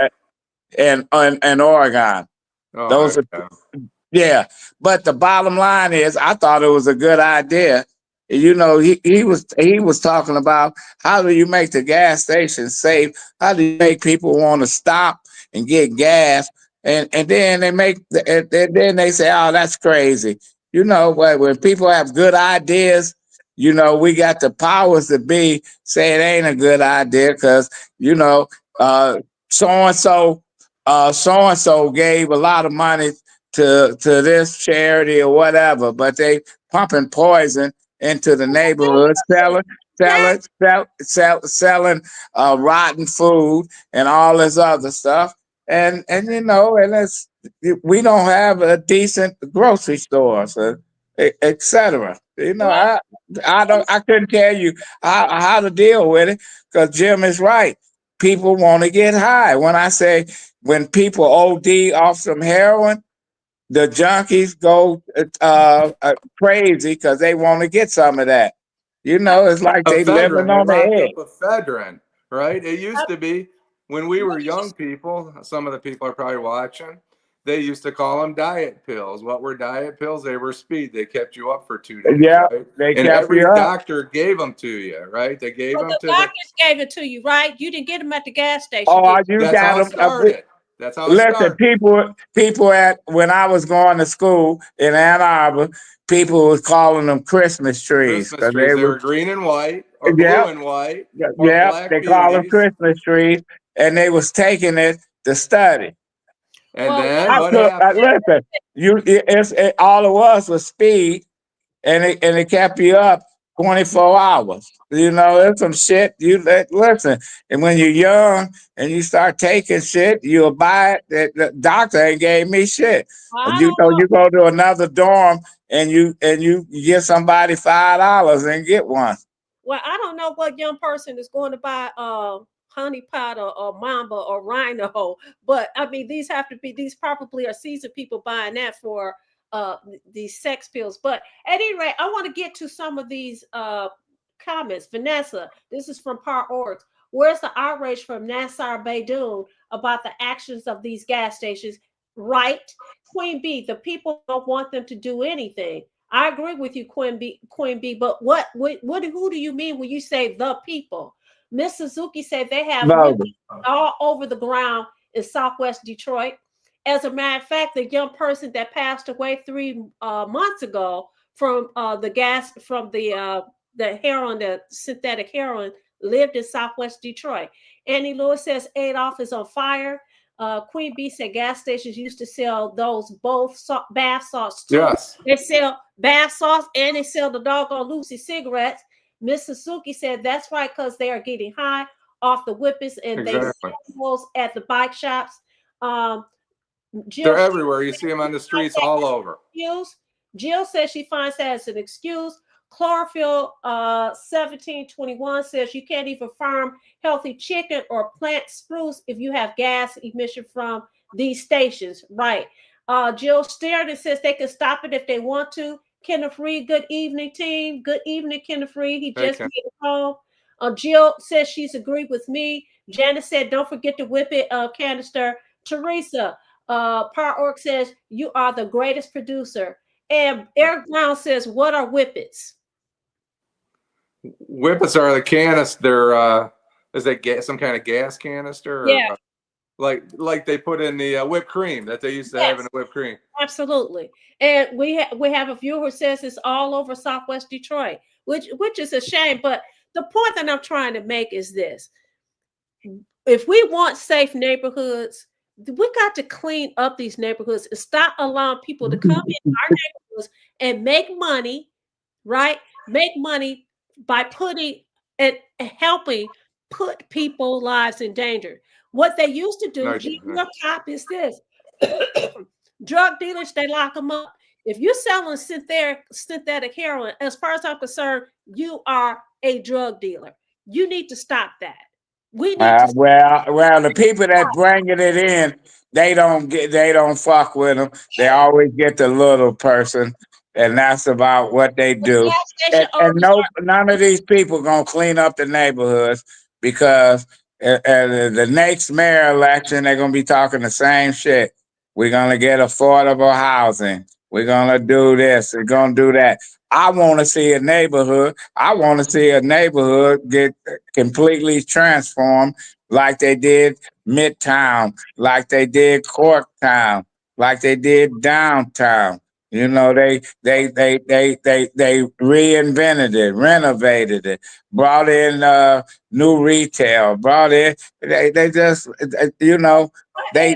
and Oregon. Oh, Those are yeah. But the bottom line is, I thought it was a good idea. You know, he was talking about how do you make the gas station safe? How do you make people want to stop and get gas? And then then they say, oh, that's crazy. You know, when people have good ideas, you know, we got the powers to be say it ain't a good idea because, you know, so and so gave a lot of money to this charity or whatever, but they pumping poison into the neighborhood, selling rotten food and all this other stuff. And and it's we don't have a decent grocery store, so, etc. Well, I couldn't tell you how to deal with it because Jim is right. People want to get high. When people OD off some heroin, the junkies go crazy because they want to get some of that. It's like they living Ephedrine, you're on the locked edge. up with ephedrine, right? It used to be when we were young people, some of the people are probably watching, they used to call them diet pills. What were diet pills? They were speed. They kept you up for 2 days, Yeah, right? they And kept every you up. doctor gave them to you, right? They gave well, them the to the, doctors gave it to you, right? You didn't get them at the gas station, Oh, did you? you that's got how it them. started. That's how it Listen, started. people at when I was going to school in Ann Arbor, people was calling them Christmas trees Christmas because trees, they they was. were green and white or blue Yep, and white or yep. black They call them beauties. Christmas trees, and they was taking it to study. And Well, then what happened? Listen, all it was speed, and it kept you up 24 hours. It's some shit. Listen, and when you're young and you start taking shit, you'll buy it. The doctor ain't gave me shit. I don't know. You go to another dorm and you give somebody $5 and get one. Well, I don't know what young person is going to buy honey pot or mamba or rhino, but I mean these probably are seasoned people buying that for these sex pills. But at any rate, I want to get to some of these comments. Vanessa, this is from Par Orgs. Where's the outrage from Nassar Baydoun about the actions of these gas stations? Right. Queen B, the people don't want them to do anything. I agree with you, Queen B. But who do you mean when you say the people? Miss Suzuki said they have women No. all over the ground in Southwest Detroit. As a matter of fact, the young person that passed away 3 months ago from the heroin, the synthetic heroin, lived in Southwest Detroit. Annie Lewis says Adolph is on fire. Queen B said gas stations used to sell those bath salts too. Yes. They sell bath salts and they sell the doggone Lucy cigarettes. Miss Suzuki said that's right because they are getting high off the whippets and they sell those at the bike shops. They're everywhere. You see them on the streets all over. Jill says she finds that as an excuse. Chlorophyll 1721 says you can't even farm healthy chicken or plant spruce if you have gas emission from these stations. Right. Jill Sterling says they can stop it if they want to. Kenneth Reed, good evening, team. Good evening, Kenneth Reed. He just made it home. Jill says she's agreed with me. Janice said, don't forget to whip it canister. Teresa, Par Orc says, you are the greatest producer. And Eric Brown says, what are whippets? Whippets are the canister. Is that some kind of gas canister? Or, yeah. Like they put in the whipped cream that they used to have in the whipped cream. Absolutely. And we have a viewer who says it's all over Southwest Detroit, which is a shame. But the point that I'm trying to make is this. If we want safe neighborhoods, we got to clean up these neighborhoods and stop allowing people to come in our neighborhoods and make money, right? Make money by putting and helping put people's lives in danger. What they used to do, your top is this. Drug dealers, they lock them up. If you're selling synthetic heroin, as far as I'm concerned, you are a drug dealer. You need to stop that. We need to well, the people that bringing it in, they don't fuck with them. They always get the little person, and that's about what they do. And none of these people gonna clean up the neighborhoods because the next mayor election they're gonna be talking the same shit. We're gonna get affordable housing. We're gonna do this. We're gonna do that. I want to see a neighborhood. I want to see a neighborhood get completely transformed like they did Midtown, like they did Corktown, like they did downtown. They reinvented it, renovated it, brought in new retail, brought in they just they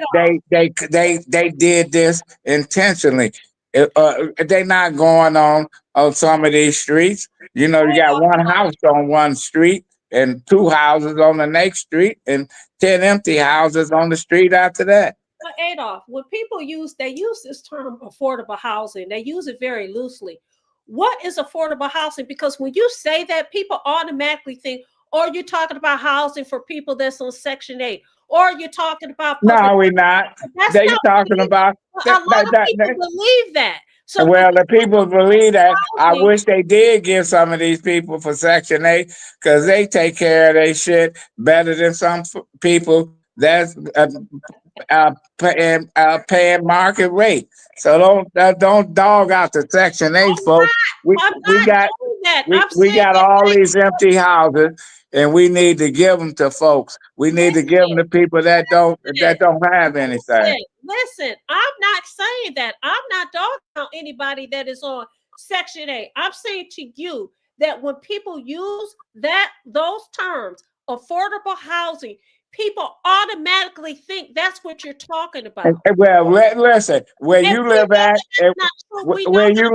did this intentionally. They're not going on some of these streets. You know, you got one house on one street and two houses on the next street and 10 empty houses on the street after that. But Adolph, when people they use this term affordable housing, they use it very loosely. What is affordable housing? Because when you say that, people automatically think, or you're talking about housing for people that's on Section 8, or you're talking about public. No, we're not. That's They not talking about a lot of people believe that. So well, the people believe that. I wish they did give some of these people for Section 8 because they take care of their shit better than some people that's paying market rate. So don't dog out the Section 8 folks. We got all these empty houses, and we need to give them to folks. We need to give them to people that don't have anything. Listen, I'm not saying that. I'm not dogging out anybody that is on Section 8. I'm saying to you that when people use those terms, affordable housing, people automatically think that's what you're talking about. Well, listen, where you live at, and where you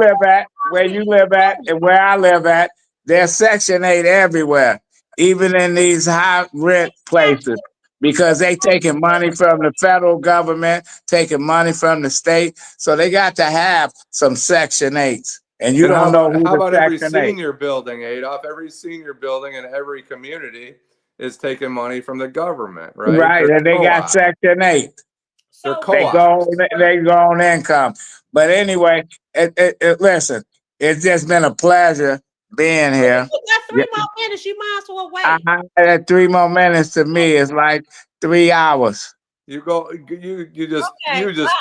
live at, and where I live at, there's Section 8 everywhere, even in these high rent places, because they taking money from the federal government, taking money from the state, so they got to have some Section 8s. And you don't know who. How about every Section 8 senior building, Adolph? Every senior building in every community is taking money from the government, right? Right, and they got Section 8. They're They go on income. But anyway, listen, it's just been a pleasure being here. You got 3 more minutes. You might as well wait. I had 3 more minutes to me. It's like 3 hours. You just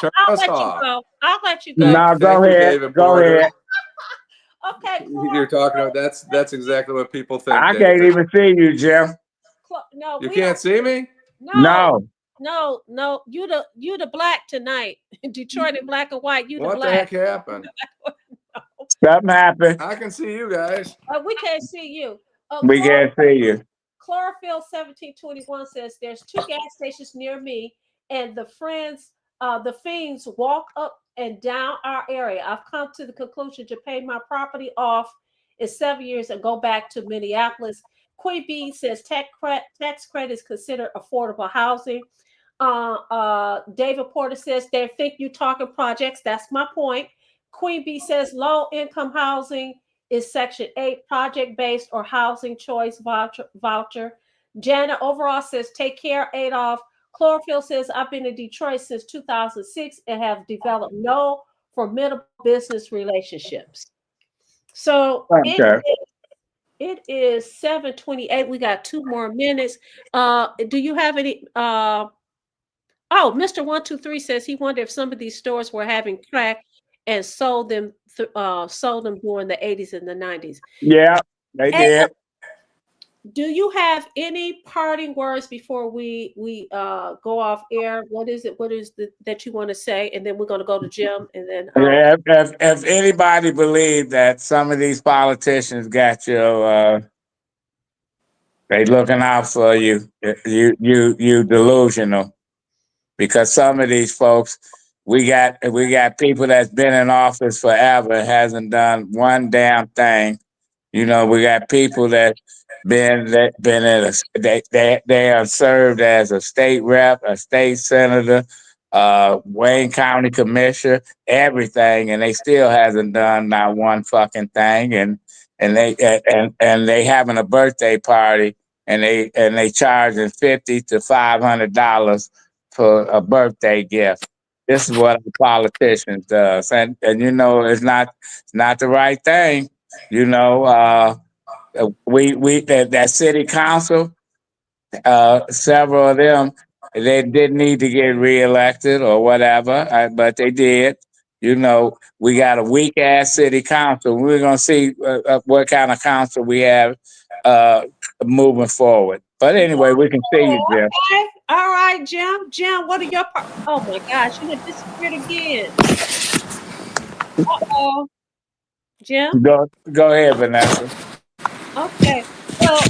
turn us off. I'll let you go. No, go ahead. Go ahead. Okay. You're talking about that's exactly what people think. I can't even see you, Jim. No, you can't see me? No. You the black tonight. Detroit in black and white. You the black. What the heck happened? Something happened. I can see you guys. We can't see you. We can't see you. Chlorophyll 1721 says there's 2 gas stations near me, and the fiends walk up and down our area. I've come to the conclusion to pay my property off in 7 years and go back to Minneapolis. Queen B says tax credit is considered affordable housing. David Porter says they think you talking projects. That's my point. Queen B says low income housing is Section 8 project based or housing choice voucher. Janet overall says take care, Adolph. Chlorophyll says I've been in Detroit since 2006 and have developed no formidable business relationships. So it is 7:28. We got 2 more minutes. Do you have any? Mr. 123 says he wondered if some of these stores were having crack and sold them during the 80s and the 90s. Yeah, they did. Do you have any parting words before we go off air? What is it? What is that you want to say? And then we're going to go to Jim. And then if anybody believes that some of these politicians got you, they looking out for you. You delusional, because some of these folks, we got people that's been in office forever, hasn't done one damn thing. You know, we got people that been in they are served as a state rep, a state senator, Wayne County commissioner, everything, and they still hasn't done not one fucking thing. And they having a birthday party, and they charging $50 to $500 for a birthday gift. This is what a politician does, and you know it's not the right thing. You know, that city council, several of them, they didn't need to get reelected or whatever, but they did. You know, we got a weak ass city council. We're gonna see what kind of council we have moving forward. But anyway, we can see you, Jim. Okay. All right, Jim. Jim, what are your oh my gosh, you have disappeared again. Uh-oh. Jim? Go ahead, Vanessa. Okay. Well,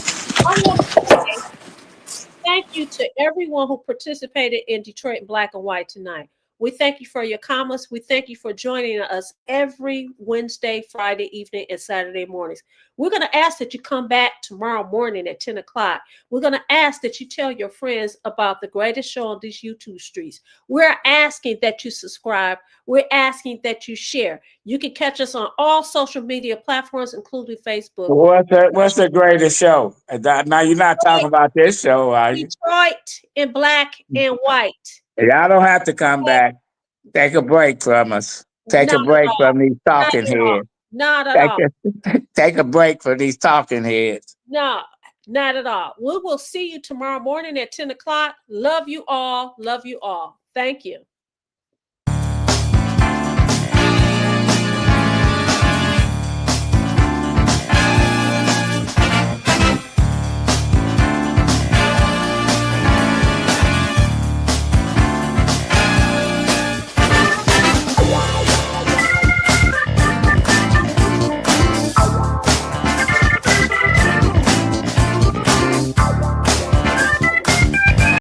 I want to say thank you to everyone who participated in Detroit Black and White tonight. We thank you for your comments. We thank you for joining us every Wednesday, Friday evening, and Saturday mornings. We're going to ask that you come back tomorrow morning at 10 o'clock. We're going to ask that you tell your friends about the greatest show on these YouTube streets. We're asking that you subscribe. We're asking that you share. You can catch us on all social media platforms, including Facebook. What's the greatest show? Now you're not talking about this show, are you? Detroit in black and white. Y'all don't have to come back. Take a break from us. Take a Not at break all. from these Not talking at all. heads. Not at all. Take a break from these talking heads. No, not at all. We will see you tomorrow morning at 10 o'clock. Love you all. Love you all. Thank you.